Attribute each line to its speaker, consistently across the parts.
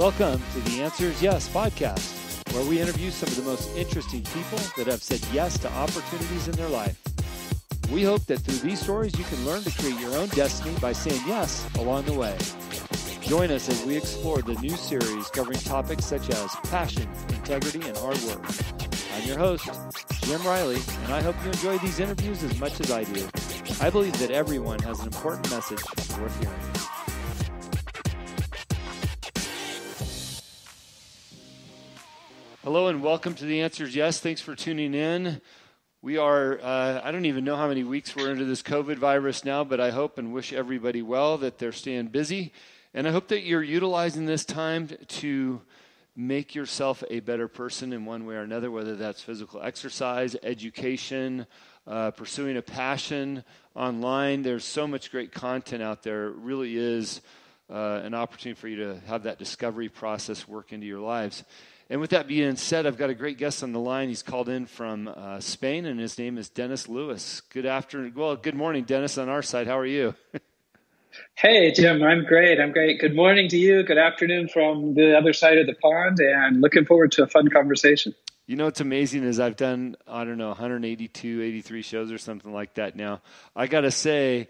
Speaker 1: Welcome to the Answer is Yes podcast, where we interview some of the most interesting people that have said yes to opportunities in their life. We hope that through these stories you can learn to create your own destiny by saying yes along the way. Join us as we explore the new series covering topics such as passion, integrity, and hard work. I'm your host, Jim Riley, and I hope you enjoy these interviews as much as I do. I believe that everyone has an important message worth hearing. Hello and welcome to The Answer is Yes. Thanks for tuning in. We are, I don't even know how many weeks we're into this COVID virus now, but I hope and wish everybody well, that they're staying busy. And I hope that you're utilizing this time to make yourself a better person in one way or another, whether that's physical exercise, education, pursuing a passion online. There's so much great content out there. It really is an opportunity for you to have that discovery process work into your lives. And with that being said, I've got a great guest on the line. He's called in from Spain, and his name is Dennis Lewis. Good afternoon. Well, good morning, Dennis, on our side. How are you?
Speaker 2: Hey, Jim. I'm great. Good morning to you. Good afternoon from the other side of the pond, and looking forward to a fun conversation.
Speaker 1: You know what's amazing is I've done, 182, 83 shows or something like that now. I got to say,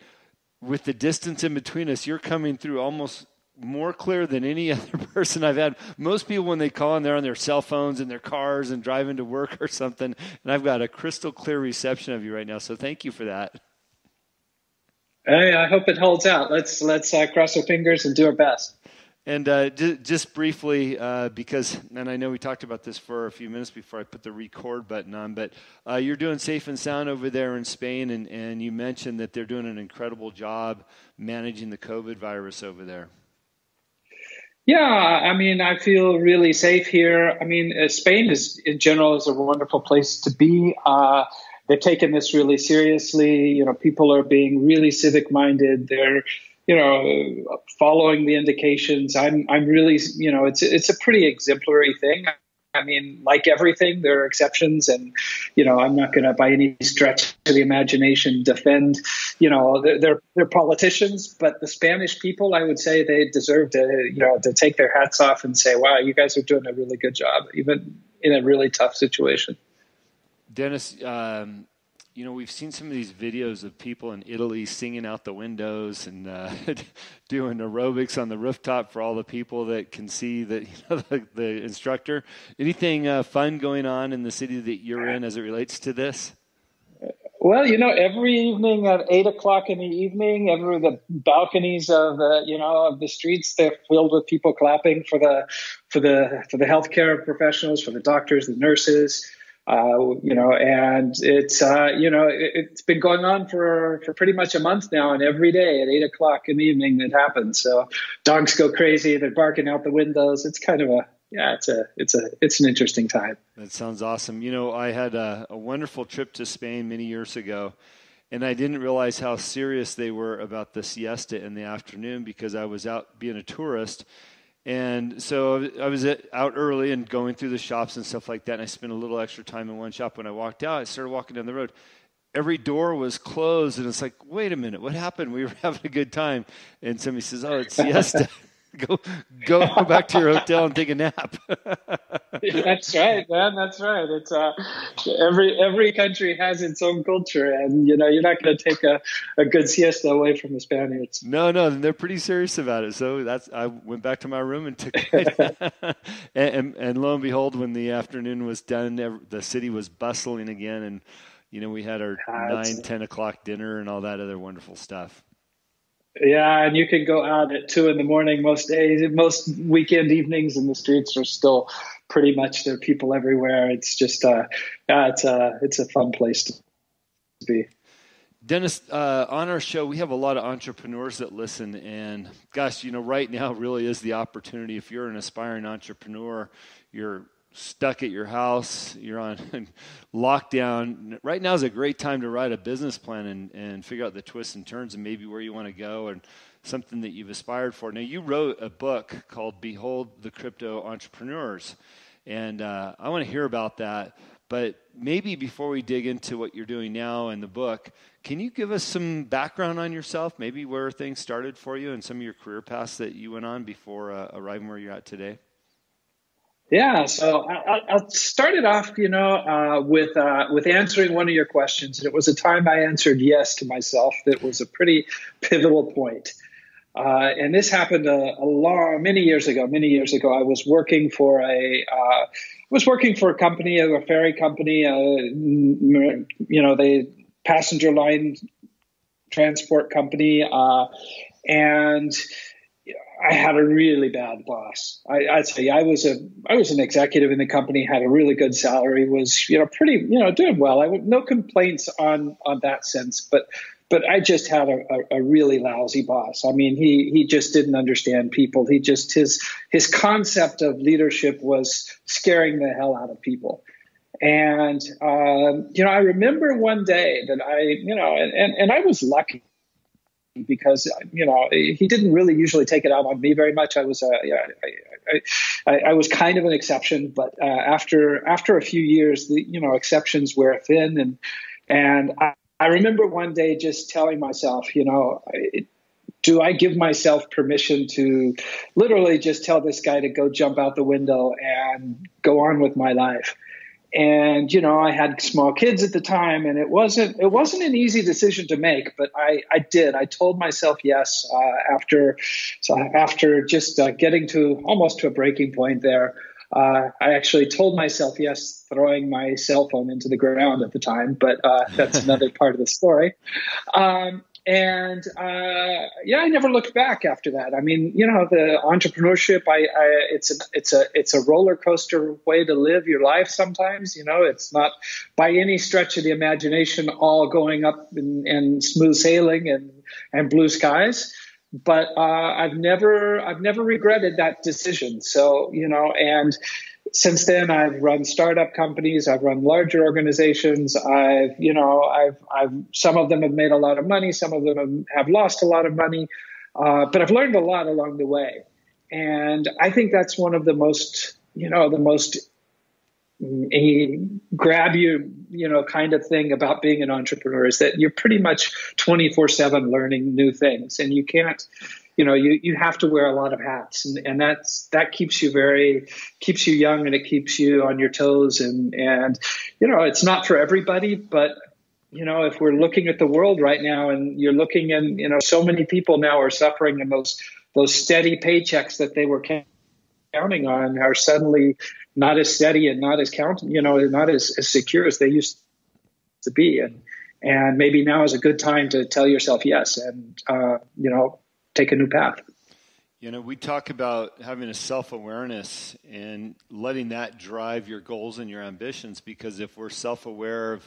Speaker 1: with the distance in between us, you're coming through almost more clear than any other person I've had. Most people, when they call in, they're on their cell phones in their cars and driving to work or something, and I've got a crystal clear reception of you right now, so thank you for that.
Speaker 2: Hey, I hope it holds out. Let's cross our fingers and do our best.
Speaker 1: And just briefly, because, and I know we talked about this for a few minutes before I put the record button on, but you're doing safe and sound over there in Spain, and you mentioned that they're doing an incredible job managing the COVID virus over there.
Speaker 2: Yeah, I feel really safe here. Spain in general is a wonderful place to be. They've taken this really seriously. People are being really civic-minded. They're, following the indications. I'm really, it's a pretty exemplary thing. Like everything, there are exceptions, and I'm not going to, by any stretch of the imagination, defend, they're politicians, but the Spanish people, I would say, they deserve to take their hats off and say, wow, you guys are doing a really good job, even in a really tough situation.
Speaker 1: Dennis, we've seen some of these videos of people in Italy singing out the windows and doing aerobics on the rooftop for all the people that can see the instructor. Anything fun going on in the city that you're in as it relates to this?
Speaker 2: Well, every evening at 8:00 in the evening, the balconies of the streets, they're filled with people clapping for the healthcare professionals, for the doctors, the nurses. And it's been going on for pretty much a month now, and every day at 8:00 in the evening it happens. So dogs go crazy; they're barking out the windows. It's kind of it's an interesting time.
Speaker 1: That sounds awesome. I had a wonderful trip to Spain many years ago, and I didn't realize how serious they were about the siesta in the afternoon because I was out being a tourist. And so I was out early and going through the shops and stuff like that, and I spent a little extra time in one shop. When I walked out, I started walking down the road. Every door was closed, and it's like, wait a minute, what happened? We were having a good time. And somebody says, oh, it's siesta. Go back to your hotel and take a nap.
Speaker 2: That's right, man. That's right. It's every country has its own culture, and you're not going to take a good siesta away from the Spaniards.
Speaker 1: No, they're pretty serious about it. So I went back to my room and took it. and lo and behold, when the afternoon was done, the city was bustling again, and we had our 9-10 o'clock dinner and all that other wonderful stuff.
Speaker 2: Yeah, and you can go out at 2 a.m. most days. Most weekend evenings, and the streets are still pretty much there are people everywhere. It's just it's a fun place to be.
Speaker 1: Dennis, on our show, we have a lot of entrepreneurs that listen, and gosh, right now really is the opportunity. If you're an aspiring entrepreneur, you're stuck at your house, you're on lockdown. Right now is a great time to write a business plan and figure out the twists and turns and maybe where you want to go and something that you've aspired for. Now, you wrote a book called Behold the Crypto Entrepreneurs, and I want to hear about that. But maybe before we dig into what you're doing now in the book, can you give us some background on yourself, maybe where things started for you and some of your career paths that you went on before arriving where you're at today?
Speaker 2: Yeah, so I'll start it off, with answering one of your questions. And it was a time I answered yes to myself that was a pretty pivotal point. And this happened many years ago. I was working for a company, a ferry company, the passenger line transport company, and I had a really bad boss. I'd say I was an executive in the company, had a really good salary, was pretty doing well. No complaints on that sense, but I just had a really lousy boss. I mean, he just didn't understand people. His concept of leadership was scaring the hell out of people. And I remember one day that I was lucky, because he didn't really usually take it out on me very much. I was kind of an exception, but after a few years, the exceptions wear thin, and I remember one day just telling myself, do I give myself permission to literally just tell this guy to go jump out the window and go on with my life? And, I had small kids at the time, and it wasn't an easy decision to make, but I did. I told myself yes, after just getting to almost to a breaking point there. I actually told myself yes, throwing my cell phone into the ground at the time, but that's another part of the story. I never looked back after that. I mean, the entrepreneurship, it's a roller coaster way to live your life sometimes. It's not by any stretch of the imagination all going up and smooth sailing and blue skies. But I've never regretted that decision. So, and since then, I've run startup companies, I've run larger organizations. I've some of them have made a lot of money, some of them have lost a lot of money, but I've learned a lot along the way. And I think that's one of the most grab you, kind of thing about being an entrepreneur, is that you're pretty much 24/7 learning new things, and you can't, you have to wear a lot of hats, and that keeps you young, and it keeps you on your toes, and it's not for everybody, but if we're looking at the world right now, and you're looking, and so many people now are suffering, and those steady paychecks that they were counting on are suddenly not as steady and not as not as secure as they used to be. And maybe now is a good time to tell yourself yes and, take a new path.
Speaker 1: We talk about having a self-awareness and letting that drive your goals and your ambitions, because if we're self-aware of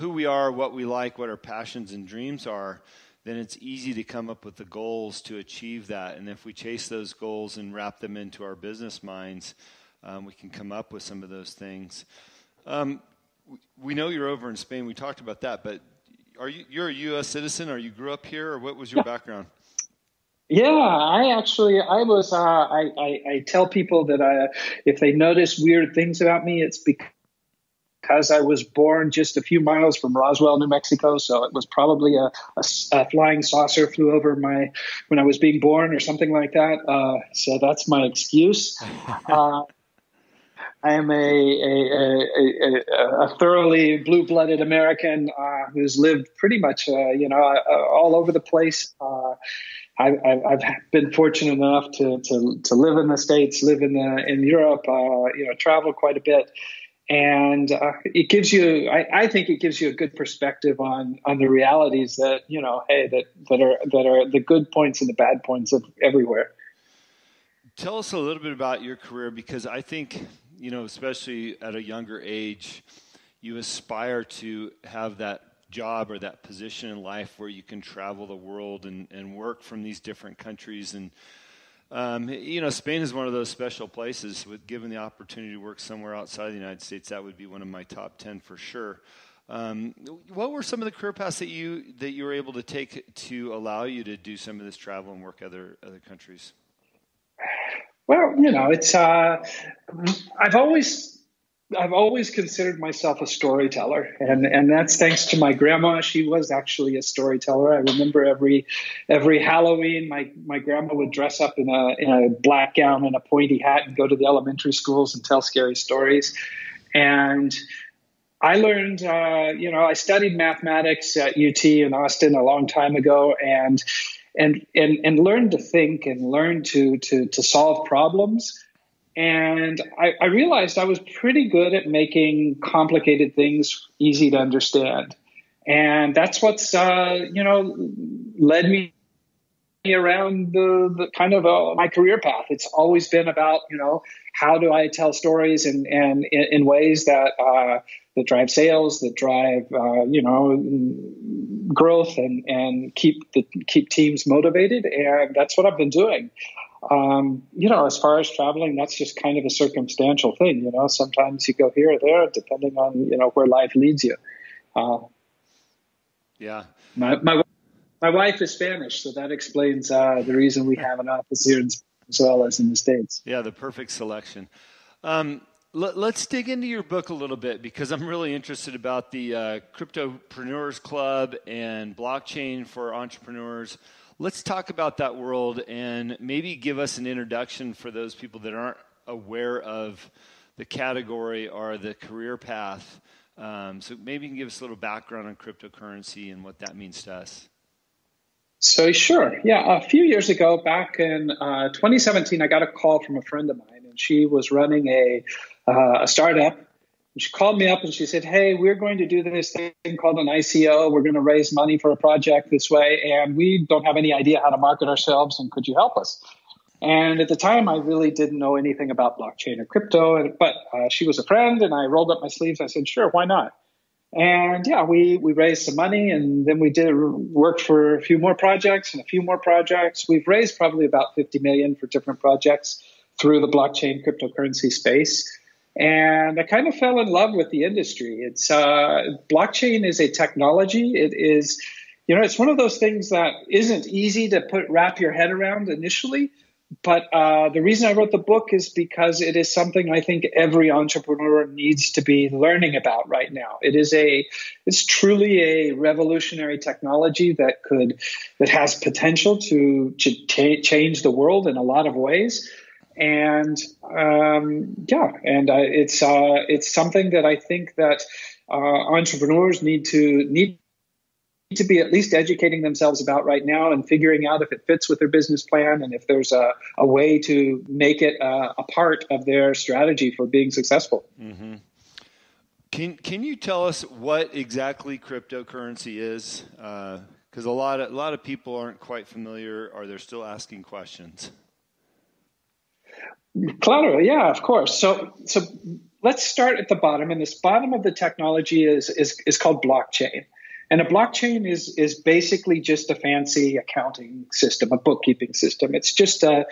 Speaker 1: who we are, what we like, what our passions and dreams are, then it's easy to come up with the goals to achieve that. And if we chase those goals and wrap them into our business minds, we can come up with some of those things. We know you're over in Spain. We talked about that, but you're a U.S. citizen, or you grew up here, or what was your background?
Speaker 2: Yeah, I tell people that if they notice weird things about me, it's because I was born just a few miles from Roswell, New Mexico. So it was probably a flying saucer flew over when I was being born or something like that. So that's my excuse. I am a thoroughly blue-blooded American who's lived pretty much, all over the place. I've been fortunate enough to live in the States, live in Europe, travel quite a bit, and it gives you. I think it gives you a good perspective on the realities that that are the good points and the bad points of everywhere.
Speaker 1: Tell us a little bit about your career, because I think, especially at a younger age, you aspire to have that job or that position in life where you can travel the world and work from these different countries. And, Spain is one of those special places. Given the opportunity to work somewhere outside the United States, that would be one of my top 10 for sure. What were some of the career paths that you were able to take to allow you to do some of this travel and work other countries?
Speaker 2: Well, it's I've always I've always considered myself a storyteller, and that's thanks to my grandma. She was actually a storyteller. I remember every Halloween, my grandma would dress up in a black gown and a pointy hat and go to the elementary schools and tell scary stories. And I learned, I studied mathematics at UT in Austin a long time ago, and learned to think and learned to solve problems. And I realized I was pretty good at making complicated things easy to understand. And that's what's, led me around the kind of my career path. It's always been about, how do I tell stories and in ways that drive sales, that drive, growth and keep teams motivated. And that's what I've been doing. As far as traveling, that's just kind of a circumstantial thing. Sometimes you go here or there, depending on, where life leads you.
Speaker 1: Yeah.
Speaker 2: My wife is Spanish, so that explains the reason we have an office here in Spain as well as in the States.
Speaker 1: Yeah, the perfect selection. Let's dig into your book a little bit, because I'm really interested about the Cryptopreneurs Club and blockchain for entrepreneurs. Let's talk about that world and maybe give us an introduction for those people that aren't aware of the category or the career path. So maybe you can give us a little background on cryptocurrency and what that means to us.
Speaker 2: So sure. Yeah. A few years ago, back in 2017, I got a call from a friend of mine, and she was running a startup. She called me up and she said, "Hey, we're going to do this thing called an ICO. We're going to raise money for a project this way, and we don't have any idea how to market ourselves, and could you help us?" And at the time, I really didn't know anything about blockchain or crypto, but she was a friend, and I rolled up my sleeves. I said, "Sure, why not?" And yeah, we raised some money, and then we did work for a few more projects and a few more projects. We've raised probably about 50 million for different projects through the blockchain cryptocurrency space. And I kind of fell in love with the industry. It's blockchain is a technology. It is, it's one of those things that isn't easy to wrap your head around initially. But the reason I wrote the book is because it is something I think every entrepreneur needs to be learning about right now. It's truly a revolutionary technology that has potential to change the world in a lot of ways. And it's something that I think that entrepreneurs need to be at least educating themselves about right now and figuring out if it fits with their business plan and if there's a way to make it a part of their strategy for being successful.
Speaker 1: Mm-hmm. Can you tell us what exactly cryptocurrency is? Because a lot of people aren't quite familiar, or they're still asking questions.
Speaker 2: Claro, yeah, of course. So let's start at the bottom, and this bottom of the technology is called blockchain. And a blockchain is basically just a fancy accounting system, a bookkeeping system. It's just a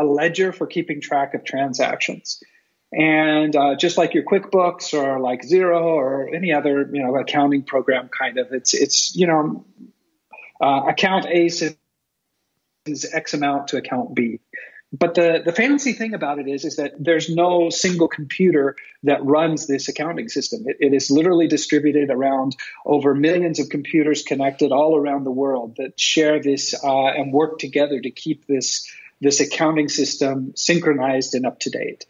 Speaker 2: ledger for keeping track of transactions. And just like your QuickBooks or like Xero or any other accounting program, kind of, it's account A sends X amount to account B. But the fancy thing about it is that there's no single computer that runs this accounting system. It is literally distributed around over millions of computers connected all around the world that share this and work together to keep this accounting system synchronized and up to date.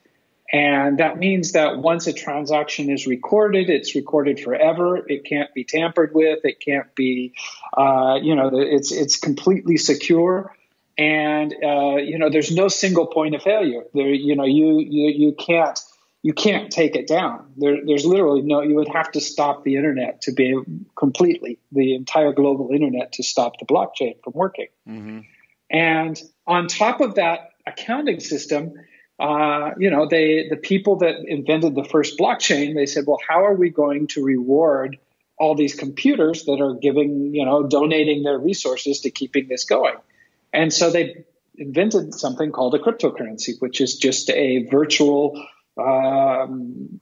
Speaker 2: And that means that once a transaction is recorded, it's recorded forever. It can't be tampered with. It can't be, it's completely secure. And, there's no single point of failure there. You can't take it down. There's literally you would have to stop the internet to be completely the entire global internet to stop the blockchain from working. Mm-hmm. And on top of that accounting system, the people that invented the first blockchain, they said, well, how are we going to reward all these computers that are donating their resources to keeping this going? And so they invented something called a cryptocurrency, which is just a virtual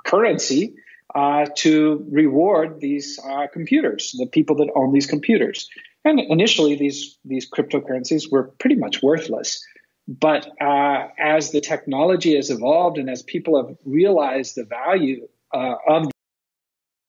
Speaker 2: currency to reward these computers, the people that own these computers. And initially, these cryptocurrencies were pretty much worthless. But as the technology has evolved and as people have realized the value of